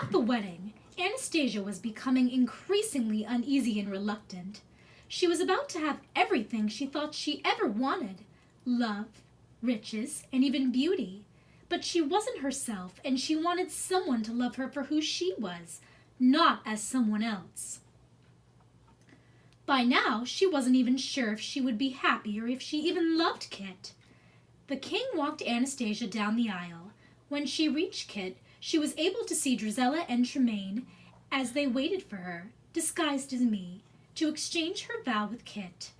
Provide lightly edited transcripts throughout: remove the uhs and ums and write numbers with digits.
At the wedding, Anastasia was becoming increasingly uneasy and reluctant. She was about to have everything she thought she ever wanted: love, riches, and even beauty. But she wasn't herself, and she wanted someone to love her for who she was, not as someone else. By now, she wasn't even sure if she would be happy or if she even loved Kit. The king walked Anastasia down the aisle. When she reached Kit, she was able to see Drizella and Tremaine as they waited for her, disguised as me, to exchange her vow with Kit.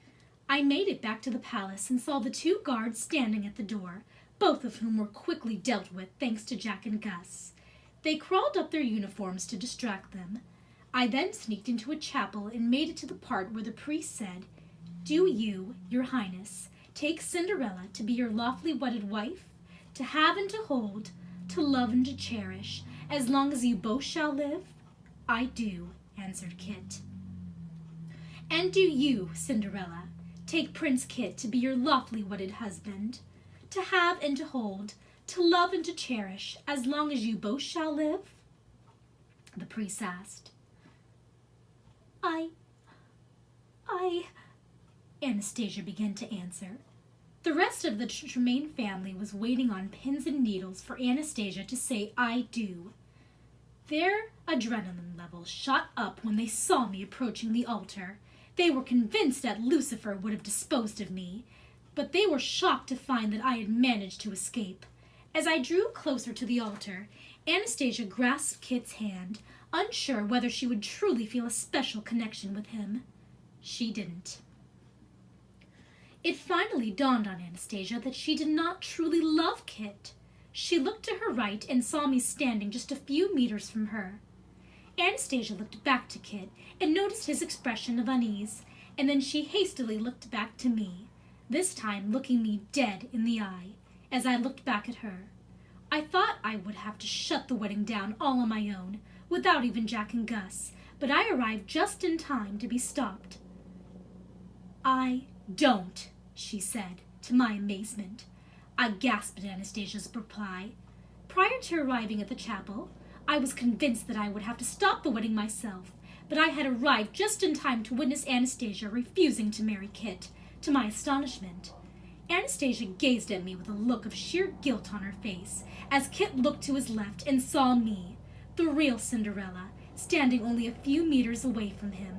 I made it back to the palace and saw the two guards standing at the door, both of whom were quickly dealt with thanks to Jack and Gus. They crawled up their uniforms to distract them. I then sneaked into a chapel and made it to the part where the priest said, "Do you, your highness, take Cinderella to be your lawfully wedded wife, to have and to hold, to love and to cherish, as long as you both shall live?" "I do," answered Kit. "And do you, Cinderella, take Prince Kit to be your lawfully wedded husband, to have and to hold, to love and to cherish, as long as you both shall live?" the priest asked. I, Anastasia began to answer. The rest of the Tremaine family was waiting on pins and needles for Anastasia to say "I do." Their adrenaline levels shot up when they saw me approaching the altar. They were convinced that Lucifer would have disposed of me, but they were shocked to find that I had managed to escape. As I drew closer to the altar, Anastasia grasped Kit's hand, unsure whether she would truly feel a special connection with him. She didn't. It finally dawned on Anastasia that she did not truly love Kit. She looked to her right and saw me standing just a few meters from her. Anastasia looked back to Kit and noticed his expression of unease, and then she hastily looked back to me, this time looking me dead in the eye, as I looked back at her. I thought I would have to shut the wedding down all on my own, without even Jack and Gus, but I arrived just in time to be stopped. "I don't," she said, to my amazement. I gasped at Anastasia's reply. Prior to arriving at the chapel, I was convinced that I would have to stop the wedding myself, but I had arrived just in time to witness Anastasia refusing to marry Kit, to my astonishment. Anastasia gazed at me with a look of sheer guilt on her face, as Kit looked to his left and saw me, the real Cinderella, standing only a few meters away from him.